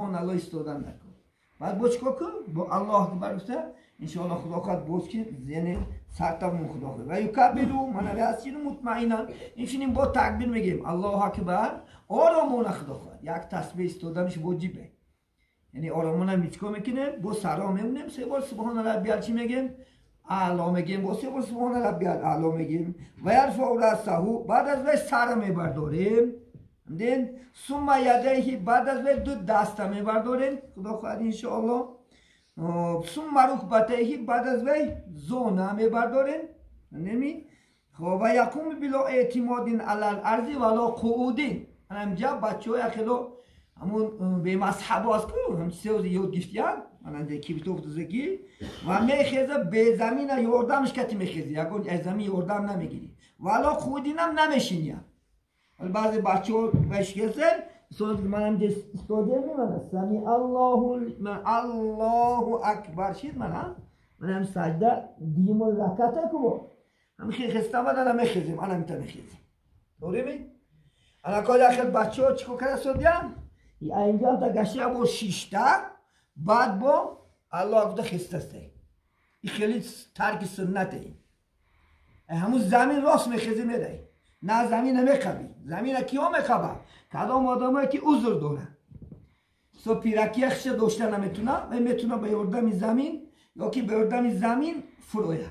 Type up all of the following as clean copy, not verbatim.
سبحان الله استودن نکن. بعد با چیکار کن؟ با الله اکبر گفته انشاءالله خدا خواهد باز که ذهن سرتمون خدا خواهد و یکبرو منوی هستین مطمئنا اینشینیم با تکبیر میگیم الله اکبر آرامون خدا خواهد. یک تسبیح استودنش واجبه، یعنی آرامون هم چیکار میکنه؟ با سرا میمونیم سه بار سبحان ربی چی میگیم؟ اعلا میگیم، با سه بار سبحان ربی اعلا میگیم و یرفع رأسه، بعد از وی سر میبرداریم دین ثم یدیه، بعد از وی دو دست میبرداریم خدا خواهد انشاءالله، ثم رکبتیه، بعد از وی زانو میبرداریم نمی خب و یقوم بلا اعتماد علی الارض ولا قعود. همینجا بچه‌های خیلی همون به مذهب هست که هم چیزی یاد گرفتن من اینجا کی بتوفت زگی و میخیزه به زمین یوردمش کتی میخیزه یکون از زمین یوردم نمیگیری ولا خودین هم نمیشینی. بعضی بچه ها بشکسته من هم استوده میمانه سمی الله اکبر شید من هم سجده دیم و رکته که هم خیسته بدن هم میخیزیم من هم میتونم میخیزیم دوری می؟ انا کار اخیر بچه ها چیکو کرده سودیم؟ اینجا هم تا گشته با شیشته بعد با الله اکبر خیسته سته این خیلی ترک سنته همون زمین راست میخیزی میده نه زمین نمیخوابی. زمین کیا میخوابه؟ کدام آدمایی که عذر داره سو پیرکی اخش داشته نمیتونه و میتونه به یردم زمین یا که به یردم زمین فرویه.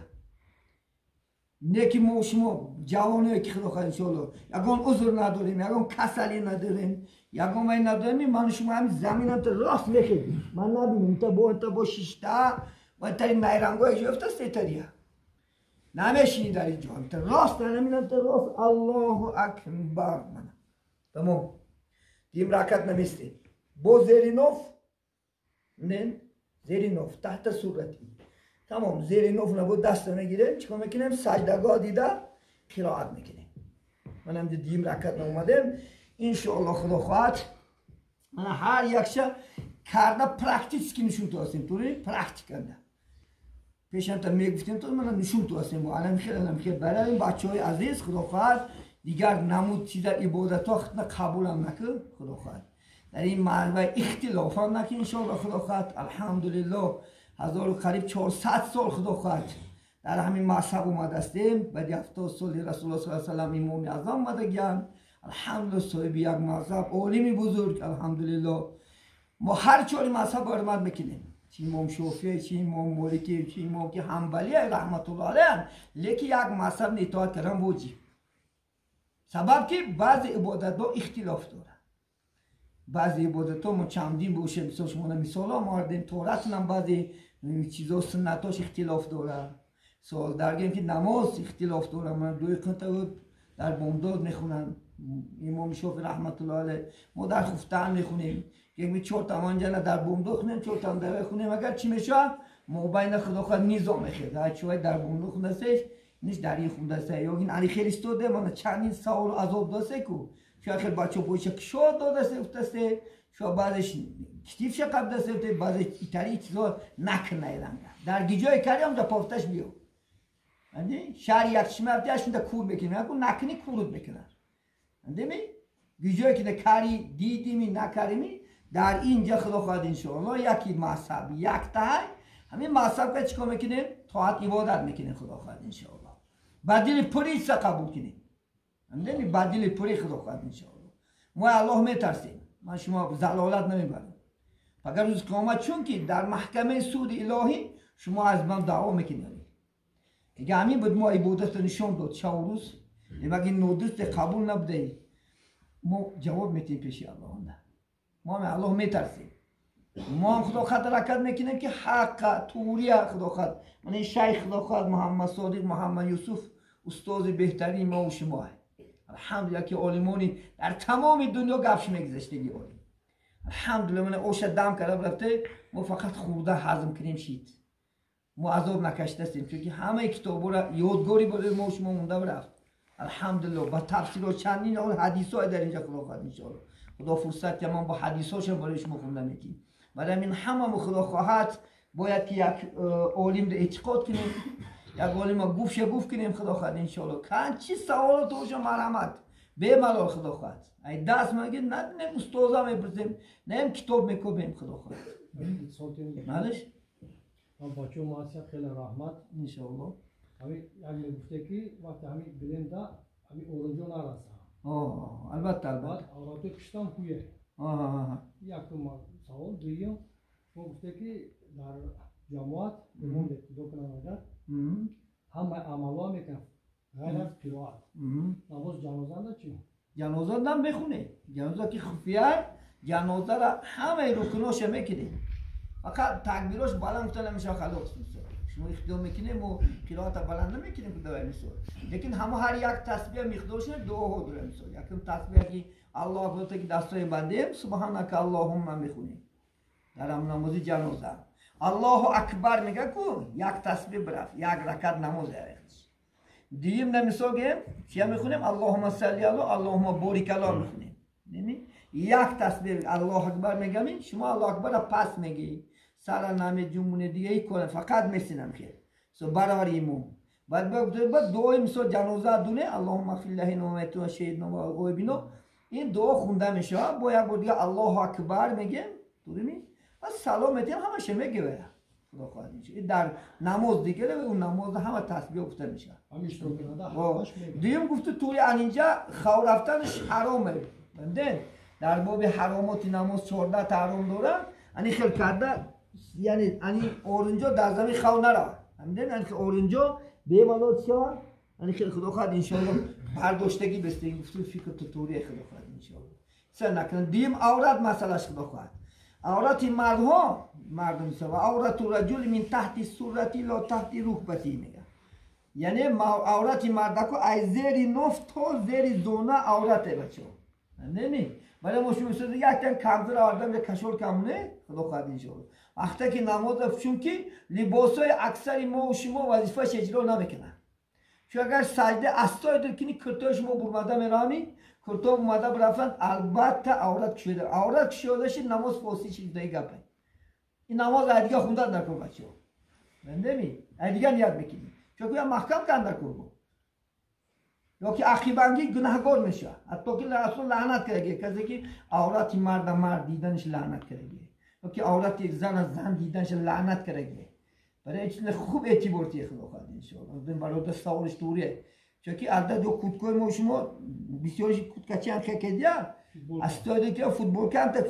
نه که ما شما جوانایی که خدا خواهد انشاءالله یکان عذر نداریم یکان کسلی نداریم یکان وی نداریم من شما همین زمین هم تا راست میخوابیم من نبینیم تا با شیشته و تا این نیرنگوی جفته ستریه نمیشینی در اینجا تا راست نمیدن تا راست الله اکبر من تمام دیم رکت نمیسته با زیر نوف نه زیر نوف تحت صورتی تمام زیر نوف نبود دست نگیره چیکار میکنیم سجدگاه دیده قرائت میکنیم. من هم دیم رکت نومدم انشاءالله خدا خواهد من هر یکشه کرده پرکتیس که نشون تو هستیم توری پرکتیک کرده پیشم تا میگفتیم تو من نشون تو هستیم و الان خیلی برای این بچه های عزیز خدا خواهد دیگر نمود چیز عبادت ها قبول هم نکن خدا خواهد در این معرض اختلاف هم نکن انشاءالله خدا خواهد الحمدلله قریب 400 سال خدا خواهد در همین مذهب اومده استیم بعد 70 سال رسول الله صلی الله علیه و آله امام اعظم اومده گیان الحمدلله صاحب یک مذهب عالمی بزرگ الحمدلله ما هر چوری مذهب برمد میکنیم چی امام شافعی چی امام مالکی چی امام که حنبلی رحمت الله علیه لیکن یک مذهب اطاعت کردن واجب سبب که بعضی عبادت ها اختلاف داره بعضی عبادت ها ما چندین باشه مثل شما مثال ها ماردیم تورت هم بعضی چیزا سنتاش اختلاف داره سوال درگیم که نماز اختلاف داره من دوی کنتا در بامداد میخونن امام شافعی رحمت الله علیه ما در خفتن میخونیم یک 4 تا منجله در بامداد خونیم 4 تا در خونیم اگر چی میشه ما بین خدا خود نظام میخواد هر چوی در بامداد خونده سش نیست در این خونده سه یا این علی خیلی استوده من چندین سال عذاب داسته کو شاید خیلی بچه پوشه کشاد داده سفته شاید بعدش کتیف شقب دسته بعد ایتاری چیزا نکنه ایران در گیجای کاری هم جا پافتش بیو شهر یک شمرتیش میده کور بکنه نکنی کورود بکنه اندمی گیجایی که کاری دیدیمی نکریمی در اینجا خدا خواهد انشاءالله یکی مذهب یک تای همین مذهب که چیکار میکنیم طاعت عبادت میکنیم خدا خواهد انشاءالله بدیل پوری سا قبول کنیم اندمی بدیل پوری خدا خواهد انشاءالله ما الله میترسیم من شما زلالت نمیبرم فقط روز قیامت چون که در محکمه سود الهی شما از من دعوا میکنید که همین بود ما عبادت نشون داد شب و روز اگه نودست قبول نبوده ما جواب میتیم پیش الله ما هم الله میترسیم ما هم خدا خواهد حرکت میکنیم که حق توری خدا خواهد من این شیخ خدا خواهد محمد صادق محمد یوسف استاد بهترین ما و شما الحمدلله که عالمانی در تمام دنیا گفش میگذشتگی عالم الحمدلله من اوش دم کرده رفته ما فقط خورده هضم کنیم شید ما عذاب نکشته هستیم چون که همه کتابا را یادگاری برای ما شما مونده رفت الحمدلله با تفسیر چندین حدیث های در اینجا خدا خواهد انشاءالله خدا فرصت که من با حدیث هاشم برای شما خونده میگیم برای این همه خدا خواهد باید که یک عالم را اعتقاد کنیم یک عالم را گفت کنیم خدا خواهد انشاءالله کن چی سوالات هاشم مرحمت به ملال خدا خواهد ای دست مگه نه استوزا میپرسیم نه کتاب میکوبیم خدا خواهد معلش بچه معاصر خیلی رحمت انشاءالله همین یک میگفته که وقتی همین بلنده همین اورنجو نرسه البته بعد اوراتو کشتم خویه یکم سوال دویم ما گفته که در جماعت امام ابتدا کنن اگر همه عملا میکنن غیر از قرائت نماز جنازه نه چی؟ جنازه هم بخونه جنازه که خفیه جنازه را همه رکناش میکنه فقط تکبیراش بلند گفتن نمیشه خلاص میشه شما اختیار میکنیم و قرائت بلند نمیکنیم که دوای میشه لیکن همه هر یک تسبیح مقدارش دعا داره میشه یکم تسبیح که الله اکبر که دستای بندیم سبحانك اللهم میخونیم در نماز جنازه الله اکبر میگه کو یک تسبیح برفت یک رکعت نماز ارخش دیم نمیسوگیم چیا میخونیم اللهم صل علی اللهم بارک علی میخونیم یک تسبیح الله اکبر میگم شما الله اکبر پس میگی سر نام جمعونه دیگه ای کنه فقط میسینم خیر سو برابر ایمون بعد دعای مثل جنازه دونه اللهم اغفر له و میت و شهید و غایبینو این دعا خونده میشه با یک بار دیگه الله اکبر میگیم درسته و سلام میتیم همش میگه خدا خواهد میشه در نماز دیگه اون نماز همه تسبیح گفته میشه همیشه رو کنه دیم گفته توی اینجا خو رفتنش حرامه بنده در باب حرامات نماز 14 تا حرام داره یعنی خیلی کرده یعنی یعنی اورنجو در زمین خو نره همین یعنی که اورنجو به مالات شو یعنی خیلی خدا خواهد ان شاء الله برداشتگی بستین گفته فکر توری خدا خواهد ان شاء الله سر نکنن دیم عورت مسئلهش خدا خواهد عورت مردها مردم سوا عورت رجل من تحت سرتی لا تحت رکبتی میگه یعنی عورت مرد کو از زیر نفت تا زیر زونه عورته بچه نه ولی ما شو میشه یک تن کمتر آدم یک کشور کمونه خدا خواهد ان شاء الله وقتی که نماز چون که لباسای اکثر ما و شما وظیفه‌اش اجرا نمیکنن چون اگر سجده استای کنی کرتای شما برمده میرانی کرتا اومده برفتن البته عورت کشیده عورت کشیدهش نماز فاسی چیز دیگه گپه این نماز دیگه خوندن نکن بچه من نمی دیگه نیت بکنی چون که محکم کن نکن یا که عقیبانگی گناهگار میشه حتی که رسول لعنت کرده کسی که عورت مرد دیدنش لعنت کرده یا که عورت زن دیدنش لعنت کرده برای چیز خوب اعتبارتی خدا خواهد انشاءالله برای دست سوالش دوریه چون که عدد و کودکوی ما شما بسیارش کودکچی هم خیلی استاده که فوتبال کنت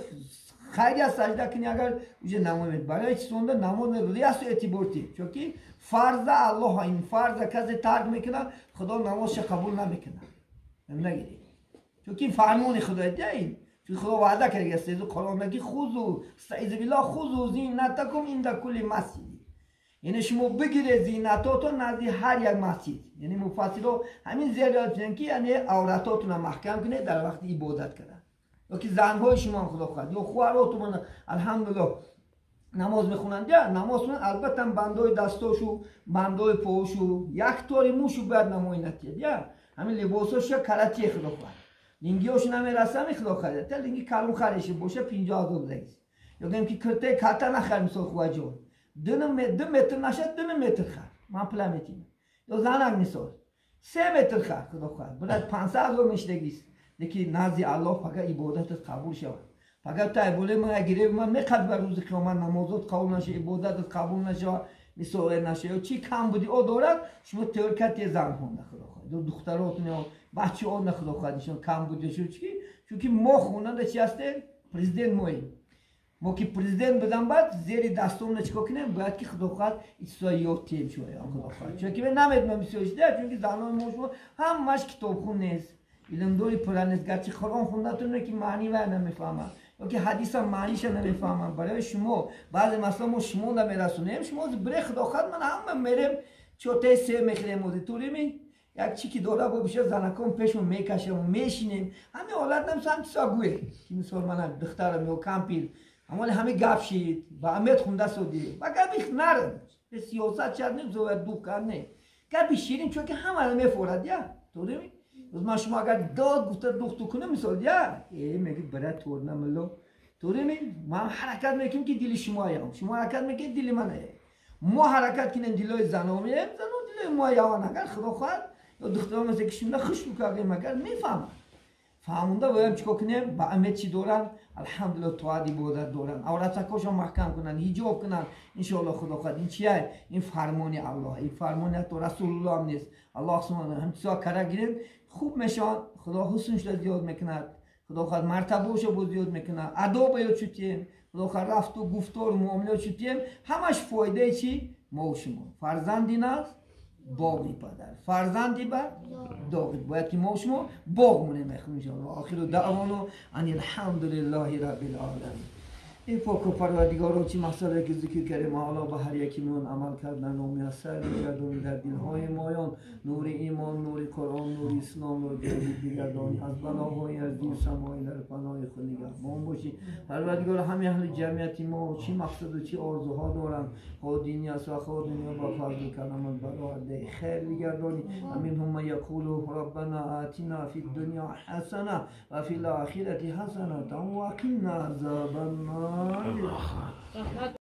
خیلی از سجده کنی اگر اوجه نماید برای چی سونده نماز ریاست اعتبارتی چون که فرض الله این فرض کسی ترک میکنه خدا نمازش قبول نمیکنه نگیری چون که فرمون خدا دیگه چون خدا وعده کرده است قرآن میگه خذوا استعیذ بالله خذوا زینتکم عند کل مسجد یعنی شما بگیره زینتاتون نزدیک هر یک مسجد یعنی مفسرها همین زیادت میگن که یعنی عورتاتون رو محکم کنه در وقت عبادت کردن یا که زنهای شما خدا خواهد یا خواهراتون الحمدلله نماز میخونن یا نماز میخونن البته بندای دستاشو بندای پاهاشو یک طوری موشو باید نمایندت یا همین لباساش کلاتی خدا خواهد لنگیاشو نمیرسه خدا خواهد تا لنگی کلون خریشه باشه 50,000 بزنید یا گفتم که کرته کاتا نخریم سال خواهد جون 2 متر نشد 2 متر خر من پلمتیم یا زنگ مثال 3 متر خر خدا خواهد باید 500,000 میشدگیست لیکن نزد الله فقط عبادت قبول شود فقط تا بوله من اگه من میخواد بر روز قیامت نمازات قبول نشه عبادت قبول نشه مثال نشه یا چی کم بودی او دارد شما ترکت زن کن خدا خواهد دختراتون یا بچه ها خدا خواهد نشون کم بودی شو چون که ما خوننده چی هسته پرزیدنت مویم ما که پرزیدنت بدم بعد زیر دستون چیکار کنیم باید که خدا خواهد ایستاییات تیم شوه خدا خواهد چون که من نمیدونم میسویش ده چون که زنان ما شما همش کتاب خون نیست علم دوری پرانست گرچه قرآن خوندتونه که معنی و نمیفهمم یا که حدیث هم معنیش نمیفهمم برای شما بعضی مثلا ما شما نمیرسونیم شما بره خدا خواهد من هم میریم چوته سه میخریم و توری می یک چی که داره با بشه زنکان پیشمون میکشم و میشینیم همه حالت نمیسا چیزا گوه که مثال من دخترم یا کمپیر همه گپ شید با امید خونده سودی و گپی نرم به سیاست چند نیم زوید دو کنه گپی شیرین چون که همه رو میفورد یا توری می من شما اگر داد گفته دختو کنه مثال یا میگه برای طور نمالو طوری می ما حرکت میکنیم که دل شما هم شما حرکت میکنید دل منه ما حرکت کنیم دلای زنامه زنو دلای ما یوان اگر خدا خواهد یا دخترها مثل که شما خوش بکنیم اگر میفهم فهمونده باید چیکار کنیم؟ با همه چی دارن الحمدلله طاعت عبادت دارن عورتکاشو محکم کنن حجاب کنن انشاءالله خدا خواهد این چیه؟ این فرمان الله این فرمان تو رسول الله هم نیست الله سبحانه هم چیزا کار گیریم خوب میشن خدا حسنش را زیاد میکند خدا خواهد مرتبهش رو زیاد میکنه ادب یا چوتیم خدا خواهد رفت و گفتار و معامله چوتیم همش فایده چی؟ ما و شما فرزندی نست باقی پدر فرزندی بر داغی باید که ما و شما باغ مونه میخونیم انشاءالله آخر دعوانا ان الحمدلله رب العالمین این پاک و پروردگارا چی مسئله که ذکر کردیم حالا به هر یکیمون عمل کردن و میسر بگردونی در دلهای مایان نور ایمان نور قرآن نور اسلام نور جدید بگردونی از بلاهای از دیر سمایی در پناه خود نگهبان باشی پروردگارا همه اهل جمعیتی ما چی مقصد و چی آرزوها دارن خواه دینی است و خواه دنیا با فضل کلمت برای خیر بگردونی امین هم یقولو ربنا آتنا فی الدنیا حسنه و فی الاخرة حسنه و قنا عذاب النار